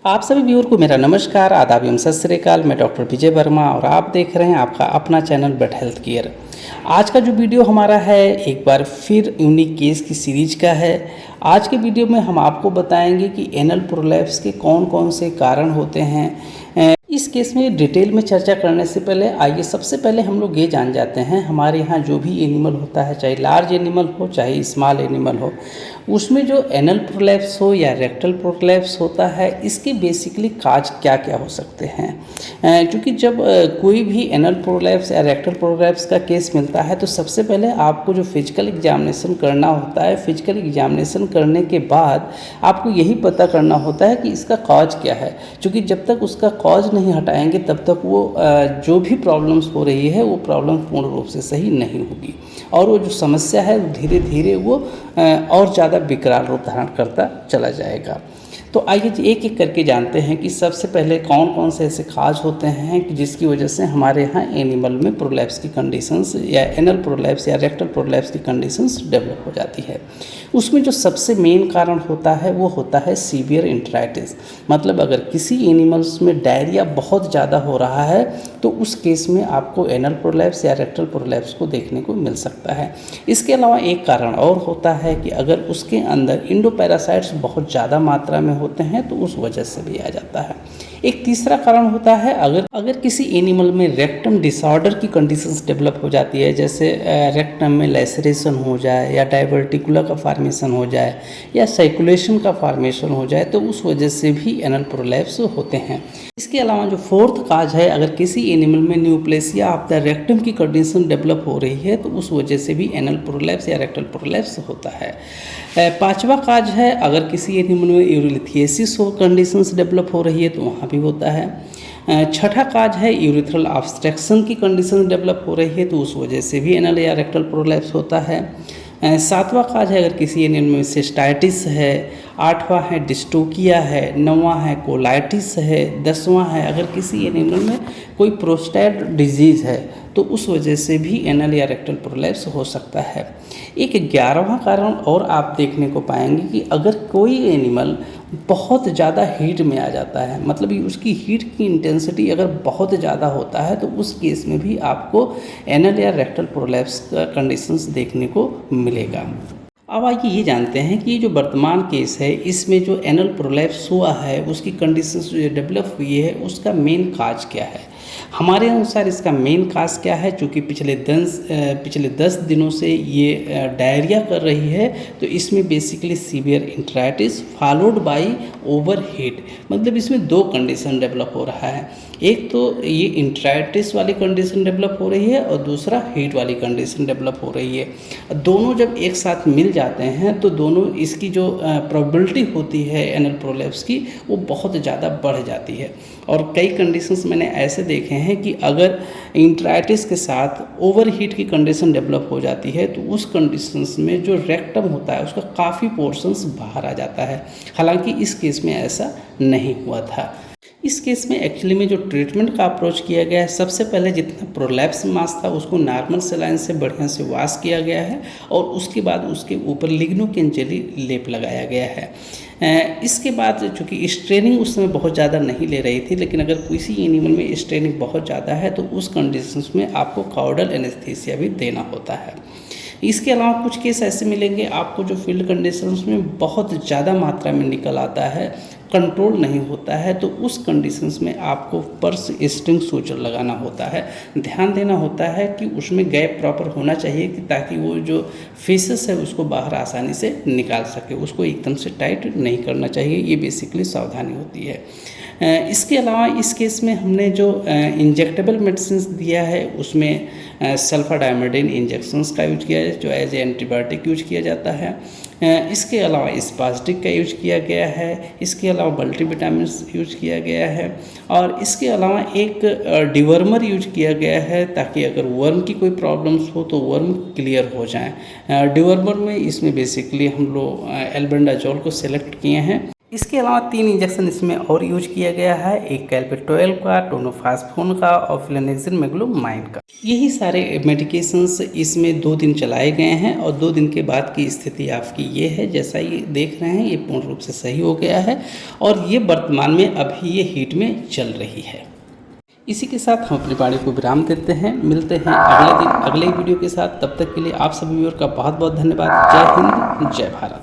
आप सभी व्यूअर को मेरा नमस्कार, आदाब एवं सत श्री अकाल। मैं डॉक्टर विजय वर्मा और आप देख रहे हैं आपका अपना चैनल बेट हेल्थ केयर। आज का जो वीडियो हमारा है एक बार फिर यूनिक केस की सीरीज का है। आज के वीडियो में हम आपको बताएंगे कि एनल प्रोलैप्स के कौन कौन से कारण होते हैं। इस केस में डिटेल में चर्चा करने से पहले आइए सबसे पहले हम लोग ये जान जाते हैं, हमारे यहाँ जो भी एनिमल होता है, चाहे लार्ज एनिमल हो चाहे स्मॉल एनिमल हो, उसमें जो एनल प्रोलैप्स हो या रेक्टल प्रोलैप्स होता है, इसके बेसिकली काज क्या क्या हो सकते हैं। क्योंकि जब कोई भी एनल प्रोलैप्स या रेक्टल प्रोलैप्स का केस मिलता है तो सबसे पहले आपको जो फिजिकल एग्जामिनेशन करना होता है, फिजिकल एग्जामिनेशन करने के बाद आपको यही पता करना होता है कि इसका कॉज क्या है। क्योंकि जब तक उसका कॉज नहीं हटाएंगे तब तक वो जो भी प्रॉब्लम्स हो रही है वो प्रॉब्लम पूर्ण रूप से सही नहीं होगी और वो जो समस्या है धीरे धीरे वो और ज़्यादा विकराल रूप धारण करता चला जाएगा। तो आइए एक एक करके जानते हैं कि सबसे पहले कौन कौन से ऐसे काज होते हैं कि जिसकी वजह से हमारे यहाँ एनिमल में प्रोलैप्स की कंडीशंस या एनल प्रोलैप्स या रेक्टल प्रोलैप्स की कंडीशंस डेवलप हो जाती है। उसमें जो सबसे मेन कारण होता है वो होता है सीवियर इंट्राइटिस। मतलब अगर किसी एनिमल्स में डायरिया बहुत ज़्यादा हो रहा है तो उस केस में आपको एनल प्रोलैप्स या रेक्टल प्रोलैप्स को देखने को मिल सकता है। इसके अलावा एक कारण और होता है कि अगर उसके अंदर इंडोपैरासाइट्स बहुत ज़्यादा मात्रा में होते हैं तो उस वजह से भी आ जाता है। एक तीसरा कारण होता है अगर किसी एनिमल में रेक्टम डिसऑर्डर की कंडीशंस डेवलप हो जाती है, जैसे रेक्टम में लैसरेशन हो जाए या डाइवर्टिकुला का फॉर्मेशन हो जाए या साइकुलेशन का फॉर्मेशन हो जाए तो उस वजह से भी एनल प्रोलैप्स होते हैं। इसके अलावा जो फोर्थ काज है, अगर किसी एनिमल में न्यूप्लेसिया ऑफ द रेक्टम की कंडीशन डेवलप हो रही है तो उस वजह से भी एनल प्रोलैप्स या रेक्टल प्रोलैप्स होता है। पांचवा काज है, अगर किसी एनिमल में यूरिथियसिस कंडीशंस डेवलप हो रही है तो वहाँ भी होता है। छठा काज है, यूरिथ्रल ऑब्स्ट्रक्शन की कंडीशन डेवलप हो रही है तो उस वजह से भी एनल या रेक्टल प्रोलैप्स होता है। सातवां काज है, अगर किसी एनिमल में सिस्टाइटिस है। आठवां है डिस्टोकिया है। नौवां है कोलाइटिस है। 10वां है अगर किसी एनिमल में कोई प्रोस्टेट डिजीज़ है तो उस वजह से भी एनल या रेक्टल प्रोलैप्स हो सकता है। एक 11वां कारण और आप देखने को पाएंगे कि अगर कोई एनिमल बहुत ज़्यादा हीट में आ जाता है, मतलब उसकी हीट की इंटेंसिटी अगर बहुत ज़्यादा होता है तो उस केस में भी आपको एनल या रेक्टल प्रोलैप्स का कंडीशंस देखने को मिलेगा। अब आइए ये जानते हैं कि ये जो वर्तमान केस है इसमें जो एनल प्रोलैप्स हुआ है उसकी कंडीशंस जो डेवलप हुई है उसका मेन काज क्या है। हमारे अनुसार इसका मेन काज क्या है, चूँकि पिछले 10 दिनों से ये डायरिया कर रही है तो इसमें basically severe enteritis followed by overheat. मतलब इसमें दो कंडीशन डेवलप हो रहा है, एक तो ये इंट्राइटिस वाली कंडीशन डेवलप हो रही है और दूसरा हीट वाली कंडीशन डेवलप हो रही है। दोनों जब एक साथ मिल जाते हैं तो दोनों इसकी जो प्रोबेबिलिटी होती है एनल प्रोलैप्स की वो बहुत ज़्यादा बढ़ जाती है। और कई कंडीशंस मैंने ऐसे देखे हैं कि अगर इंट्राइटिस के साथ ओवर हीट की कंडीशन डेवलप हो जाती है तो उस कंडीशंस में जो रेक्टम होता है उसका काफ़ी पोर्शंस बाहर आ जाता है। हालांकि इस केस में ऐसा नहीं हुआ था। इस केस में एक्चुअली में जो ट्रीटमेंट का अप्रोच किया गया है, सबसे पहले जितना प्रोलैप्स मास था उसको नॉर्मल सलाइन से बढ़िया से वॉश किया गया है और उसके बाद उसके ऊपर लिग्नोकेन जेली लेप लगाया गया है। इसके बाद चूँकि स्ट्रेनिंग उस समय बहुत ज़्यादा नहीं ले रही थी, लेकिन अगर किसी एनिमल में स्ट्रेनिंग बहुत ज़्यादा है तो उस कंडीशंस में आपको कॉर्डल एनेस्थीसिया भी देना होता है। इसके अलावा कुछ केस ऐसे मिलेंगे आपको जो फील्ड कंडीशंस में बहुत ज़्यादा मात्रा में निकल आता है, कंट्रोल नहीं होता है, तो उस कंडीशंस में आपको पर्स स्ट्रिंग सूचर लगाना होता है। ध्यान देना होता है कि उसमें गैप प्रॉपर होना चाहिए कि ताकि वो जो फेसेस है उसको बाहर आसानी से निकाल सके, उसको एकदम से टाइट नहीं करना चाहिए। ये बेसिकली सावधानी होती है। इसके अलावा इस केस में हमने जो इंजेक्टेबल मेडिसिन दिया है उसमें सल्फाडाइमोडिन इंजेक्शंस का यूज किया है जो एज ए एंटीबायोटिक यूज किया जाता है। इसके अलावा स्पास्टिक का यूज किया गया है। इसके अलावा मल्टीविटामिन यूज किया गया है और इसके अलावा एक डिवर्मर यूज किया गया है ताकि अगर वर्म की कोई प्रॉब्लम्स हो तो वर्म क्लियर हो जाए। डिवर्मर में इसमें बेसिकली हम लोग एल्बेंडाजोल को सेलेक्ट किए हैं। इसके अलावा 3 इंजेक्शन इसमें और यूज किया गया है, एक कैल्पिट्रोल का, टोनोफास्फोन का और फ्लेनेक्सिन मेग्लोमाइन का। यही सारे मेडिकेशंस इसमें 2 दिन चलाए गए हैं और 2 दिन के बाद की स्थिति आपकी ये है, जैसा ये देख रहे हैं ये पूर्ण रूप से सही हो गया है और ये वर्तमान में अभी ये हीट में चल रही है। इसी के साथ हम अपनी वाणी को विराम देते हैं, मिलते हैं अगले दिन अगले वीडियो के साथ। तब तक के लिए आप सभी व्यूअर का बहुत बहुत धन्यवाद। जय हिंद, जय भारत।